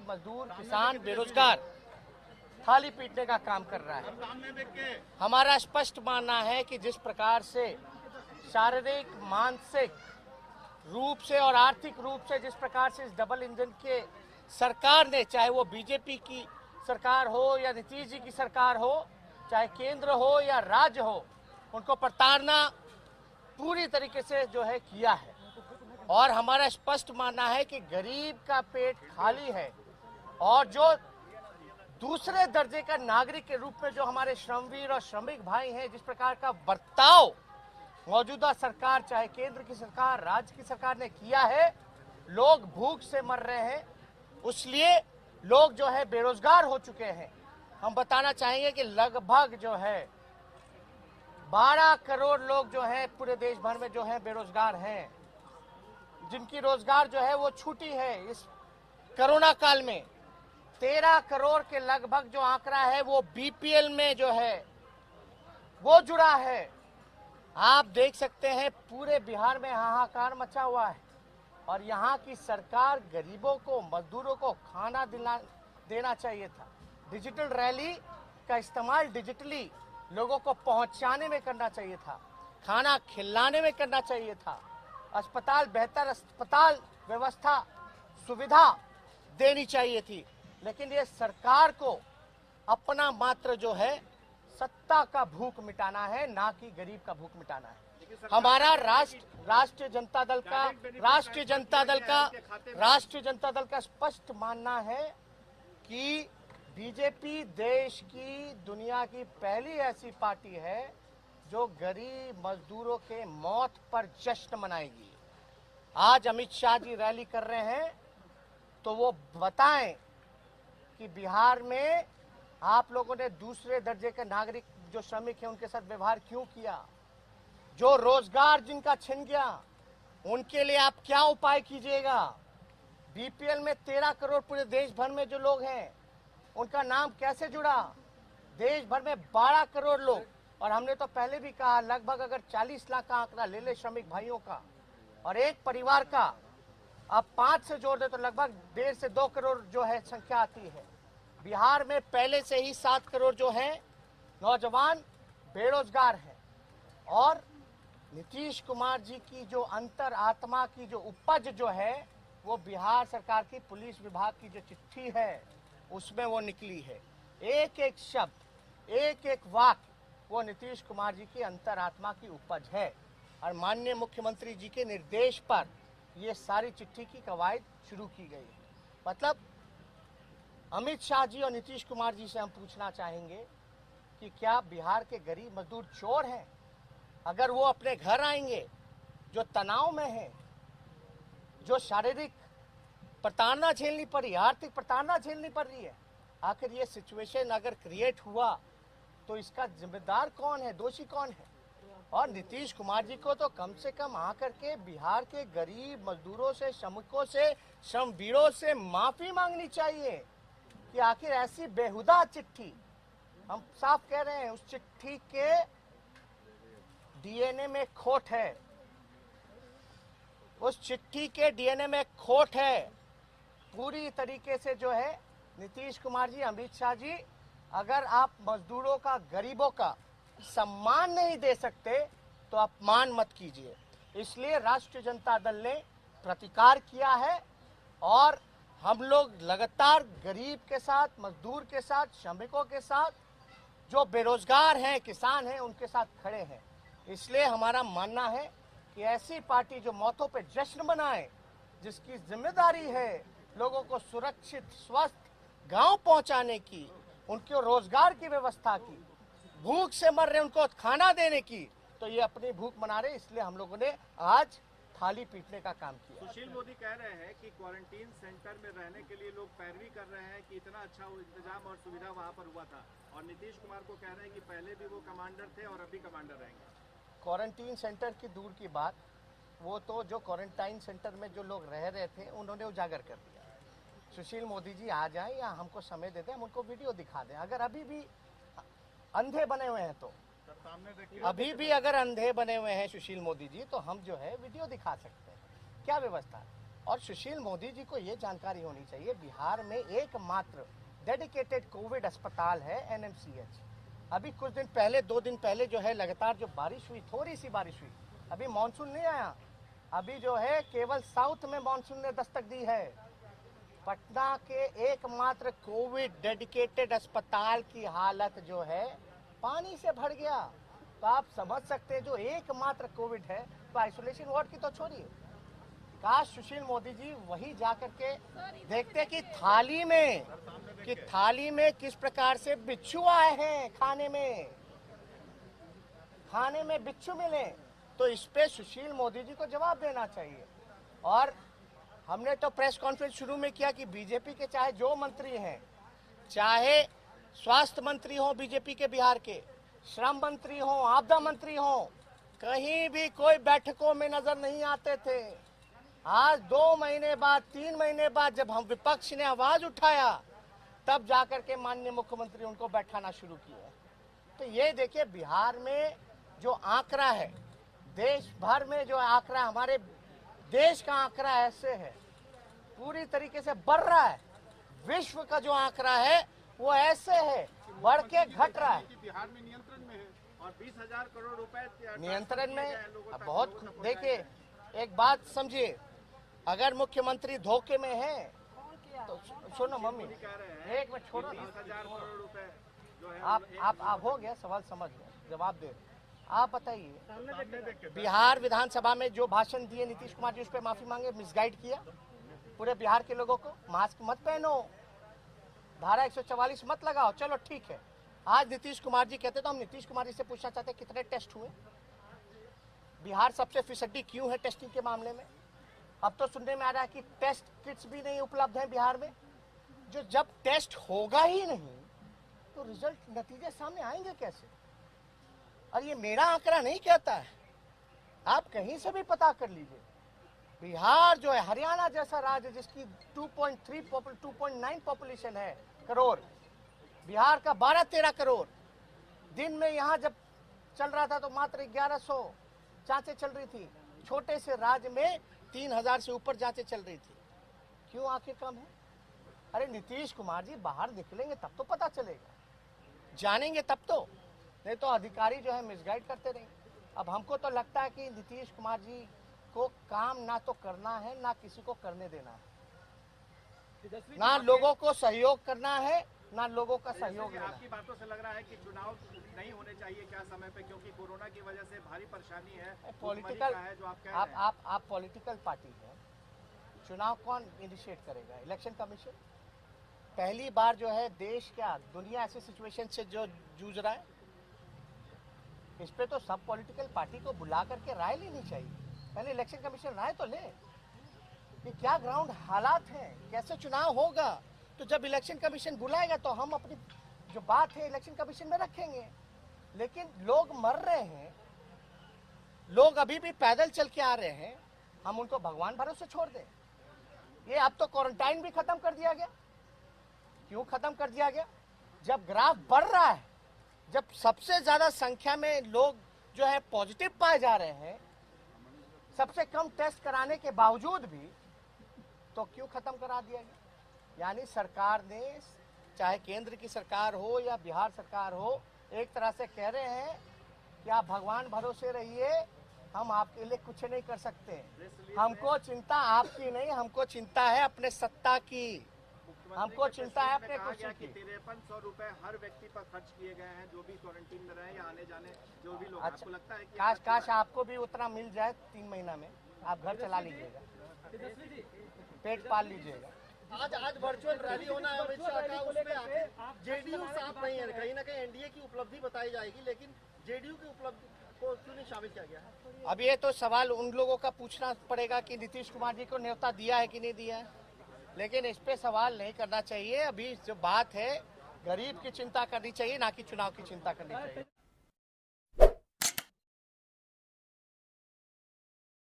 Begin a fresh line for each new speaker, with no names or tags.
गरीब मजदूर, किसान, बेरोजगार थाली पीटने का काम कर रहा है। हमारा स्पष्ट मानना है कि जिस प्रकार से शारीरिक, मानसिक रूप से और आर्थिक रूप से जिस प्रकार से इस डबल इंजन के सरकार ने, चाहे वो बीजेपी की सरकार हो या नीतीश जी की सरकार हो, चाहे केंद्र हो या राज्य हो, उनको प्रताड़ना पूरी तरीके से जो है किया है। और हमारा स्पष्ट मानना है कि गरीब का पेट खाली है और जो दूसरे दर्जे का नागरिक के रूप में जो हमारे श्रमवीर और श्रमिक भाई हैं, जिस प्रकार का बर्ताव मौजूदा सरकार, चाहे केंद्र की सरकार, राज्य की सरकार ने किया है, लोग भूख से मर रहे हैं, इसलिए लोग जो है बेरोजगार हो चुके हैं। हम बताना चाहेंगे कि लगभग जो है 12 करोड़ लोग जो है पूरे देश भर में जो है बेरोजगार हैं, जिनकी रोजगार जो है वो छूटी है। इस कोरोना काल में 13 करोड़ के लगभग जो आंकड़ा है वो बीपीएल में जो है वो जुड़ा है। आप देख सकते हैं पूरे बिहार में हाहाकार मचा हुआ है और यहाँ की सरकार गरीबों को, मजदूरों को खाना देना चाहिए था। डिजिटल रैली का इस्तेमाल डिजिटली लोगों को पहुंचाने में करना चाहिए था, खाना खिलाने में करना चाहिए था, अस्पताल, बेहतर अस्पताल व्यवस्था, सुविधा देनी चाहिए थी। लेकिन ये सरकार को अपना मात्र जो है सत्ता का भूख मिटाना है, ना कि गरीब का भूख मिटाना है। हमारा राष्ट्रीय जनता दल का स्पष्ट मानना है कि बीजेपी देश की, दुनिया की पहली ऐसी पार्टी है जो गरीब मजदूरों के मौत पर जश्न मनाएगी। आज अमित शाह जी रैली कर रहे हैं तो वो बताएं कि बिहार में आप लोगों ने दूसरे दर्जे के नागरिक जो श्रमिक हैं उनके साथ व्यवहार क्यों किया, जो रोजगार जिनका छिन गया उनके लिए आप क्या उपाय कीजिएगा। बीपीएल में 13 करोड़ पूरे देश भर में जो लोग हैं उनका नाम कैसे जुड़ा, देश भर में 12 करोड़ लोग, और हमने तो पहले भी कहा लगभग अगर 40 लाख का आंकड़ा ले ले श्रमिक भाइयों का और एक परिवार का अब 5 से जोड़ दे तो लगभग 1.5 से 2 करोड़ जो है संख्या आती है। बिहार में पहले से ही 7 करोड़ जो है नौजवान बेरोजगार हैं और नीतीश कुमार जी की जो अंतर आत्मा की जो उपज जो है वो बिहार सरकार की पुलिस विभाग की जो चिट्ठी है उसमें वो निकली है। एक एक शब्द, एक एक वाक्य वो नीतीश कुमार जी की अंतरात्मा की उपज है और माननीय मुख्यमंत्री जी के निर्देश पर ये सारी चिट्ठी की कवायद शुरू की गई है। मतलब अमित शाह जी और नीतीश कुमार जी से हम पूछना चाहेंगे कि क्या बिहार के गरीब मजदूर चोर हैं? अगर वो अपने घर आएंगे जो तनाव में है, जो शारीरिक प्रताड़ना झेलनी पड़ी, आर्थिक प्रताड़ना झेलनी पड़ रही है, आखिर ये सिचुएशन अगर क्रिएट हुआ तो इसका जिम्मेदार कौन है, दोषी कौन है? और नीतीश कुमार जी को तो कम से कम आकर के बिहार के गरीब मजदूरों से, श्रमिकों से, श्रमवीरों से माफी मांगनी चाहिए कि आखिर ऐसी बेहुदा चिट्ठी, हम साफ कह रहे हैं उस चिट्ठी के डीएनए में खोट है, उस चिट्ठी के डीएनए में खोट है। पूरी तरीके से जो है नीतीश कुमार जी, अमित शाह जी, अगर आप मजदूरों का, गरीबों का सम्मान नहीं दे सकते तो अपमान मत कीजिए। इसलिए राष्ट्रीय जनता दल ने प्रतिकार किया है और हम लोग लगातार गरीब के साथ, मजदूर के साथ, श्रमिकों के साथ, जो बेरोजगार हैं, किसान हैं, उनके साथ खड़े हैं। इसलिए हमारा मानना है कि ऐसी पार्टी जो मौतों पे जश्न मनाए, जिसकी जिम्मेदारी है लोगों को सुरक्षित, स्वस्थ गांव पहुंचाने की, उनको रोजगार की व्यवस्था की, भूख से मर रहे उनको खाना देने की, तो ये अपनी भूख मना रहे। इसलिए हम लोगों ने आज थाली पीटने का काम किया।
सुशील मोदी कह रहे हैं कि क्वारंटीन सेंटर में रहने के लिए लोग पैरवी कर रहे हैं कि इतना अच्छा इंतजाम और सुविधा वहां पर हुआ था, और नीतीश कुमार को कह रहे हैं कि पहले भी वो कमांडर थे और अभी कमांडर रहेंगे।
क्वारंटीन सेंटर की दूर की बात, वो तो जो क्वारंटाइन सेंटर में जो लोग रह रहे थे उन्होंने उजागर कर दिया। सुशील मोदी जी आ जाए या हमको समय दे दें, हम उनको वीडियो दिखा दें। अगर अभी भी अंधे बने हुए हैं तो अभी भी अगर अंधे बने हुए हैं सुशील मोदी जी, तो हम जो है वीडियो दिखा सकते हैं। क्या व्यवस्था है? और सुशील मोदी जी को ये जानकारी होनी चाहिए, बिहार में एकमात्र डेडिकेटेड कोविड अस्पताल है एनएमसीएच। अभी कुछ दिन पहले, 2 दिन पहले जो है लगातार जो बारिश हुई, थोड़ी सी बारिश हुई, अभी मानसून नहीं आया, अभी जो है केवल साउथ में मानसून ने दस्तक दी है। पटना के एकमात्र कोविड डेडिकेटेड अस्पताल की हालत जो है पानी से भर गया। तो आप समझ सकते हैं जो एकमात्र कोविड है, तो आइसोलेशन वार्ड की तो छोड़िए, काश सुशील मोदी जी वही जाकर के देखते कि थाली में किस प्रकार से बिच्छू आए हैं, खाने में बिच्छू मिले, तो इस पे सुशील मोदी जी को जवाब देना चाहिए। और हमने तो प्रेस कॉन्फ्रेंस शुरू में किया कि बीजेपी के चाहे जो मंत्री हैं, चाहे स्वास्थ्य मंत्री हो बीजेपी के बिहार के, श्रम मंत्री हो, आपदा मंत्री हो, कहीं भी कोई बैठकों में नजर नहीं आते थे। आज 2 महीने बाद, 3 महीने बाद जब हम विपक्ष ने आवाज उठाया, तब जाकर के माननीय मुख्यमंत्री उनको बैठाना शुरू किया। तो ये देखिए बिहार में जो आंकड़ा है, देश भर में जो आंकड़ा, हमारे देश का आंकड़ा ऐसे है, पूरी तरीके से बढ़ रहा है। विश्व का जो आंकड़ा है वो ऐसे है, बढ़ के घट रहा है।
बिहार में नियंत्रण में है और 20,000 करोड़ रुपए
नियंत्रण में बहुत। देखिए एक बात समझिए, अगर मुख्यमंत्री धोखे में है तो सुनो मम्मी, एक मिनट छोड़ो,
20,000 करोड़ रुपए जो है
आप हो गया, सवाल समझ गए, जवाब दे। आप बताइए, बिहार विधानसभा में जो भाषण दिए नीतीश कुमार जी, उस पर माफी मांगे, मिसगाइड किया पूरे बिहार के लोगों को, मास्क मत पहनो, धारा 144 मत लगाओ, चलो ठीक है। आज नीतीश कुमार जी कहते, तो हम नीतीश कुमार जी से पूछना चाहते हैं कितने टेस्ट हुए, बिहार सबसे फिसड्डी क्यों है टेस्टिंग के मामले में। अब तो सुनने में आ रहा है कि टेस्ट किट्स भी नहीं उपलब्ध है बिहार में। जो जब टेस्ट होगा ही नहीं तो रिजल्ट, नतीजे सामने आएंगे कैसे। और ये मेरा आंकड़ा नहीं कहता है, आप कहीं से भी पता कर लीजिए। बिहार जो है, हरियाणा जैसा राज्य जिसकी 2.9 पॉपुलेशन है करोड़, बिहार का 12-13 करोड़, दिन में यहाँ जब चल रहा था तो मात्र 1100 जांचें चल रही थी। छोटे से राज्य में 3000 से ऊपर जांचें चल रही थी। क्यों आंखें कम है? अरे नीतीश कुमार जी बाहर निकलेंगे तब तो पता चलेगा, जानेंगे तब तो, नहीं तो अधिकारी जो है मिसगाइड करते रहेंगे। अब हमको तो लगता है कि नीतीश कुमार जी को काम ना तो करना है, ना किसी को करने देना है, ना लोगों को सहयोग करना है, ना लोगों का सहयोग लेना है।
आपकी बातों से लग रहा है कि चुनाव नहीं होने चाहिए क्या समय पे, क्योंकि कोरोना की वजह से भारी परेशानी है,
पॉलिटिकल
है जो आप कह रहे हैं।
आप पॉलिटिकल पार्टी है, चुनाव कौन इनिशिएट करेगा? Election commission. पहली बार जो है देश, क्या दुनिया ऐसे सिचुएशन से जो जूझ रहा है, इस पे तो सब पॉलिटिकल पार्टी को बुला करके राय लेनी चाहिए। पहले इलेक्शन कमीशन राय तो ले कि क्या ग्राउंड हालात हैं, कैसे चुनाव होगा। तो जब इलेक्शन कमीशन बुलाएगा तो हम अपनी जो बात है इलेक्शन कमीशन में रखेंगे। लेकिन लोग मर रहे हैं, लोग अभी भी पैदल चल के आ रहे हैं, हम उनको भगवान भरोसे छोड़ दें? ये अब तो क्वारंटाइन भी खत्म कर दिया गया। क्यों खत्म कर दिया गया? जब ग्राफ बढ़ रहा है, जब सबसे ज्यादा संख्या में लोग जो है पॉजिटिव पाए जा रहे हैं, सबसे कम टेस्ट कराने के बावजूद भी, तो क्यों खत्म करा दिया गया? यानी सरकार ने, चाहे केंद्र की सरकार हो या बिहार सरकार हो, एक तरह से कह रहे हैं कि आप भगवान भरोसे रहिए, हम आपके लिए कुछ नहीं कर सकते। हमको चिंता आपकी नहीं, हमको चिंता है अपने सत्ता की, हमको चिंता है अपने कुर्सी की।
5300 रुपए हर व्यक्ति पर खर्च किए गए हैं, जो भी क्वारंटीन में रहे या आने जाने जो भी लोग।
अच्छा,
आपको लगता है कि
काश आपको भी उतना मिल जाए 3 महीना में, आप घर चला लीजिएगा, पेट पाल लीजिएगा।
आज वर्चुअल रैली होना है अमित शाह का, उसमें जेडीयू साथ नहीं है, कहीं ना कहीं एनडीए की उपलब्धि बताई जाएगी, लेकिन जेडीयू की उपलब्धि को क्यों नहीं शामिल किया गया है?
अब ये तो सवाल उन लोगों का पूछना पड़ेगा कि नीतीश कुमार जी को न्योता दिया है कि नहीं दिया है, लेकिन इस पे सवाल नहीं करना चाहिए। अभी जो बात है, गरीब की चिंता करनी चाहिए, ना कि चुनाव की चिंता करनी चाहिए।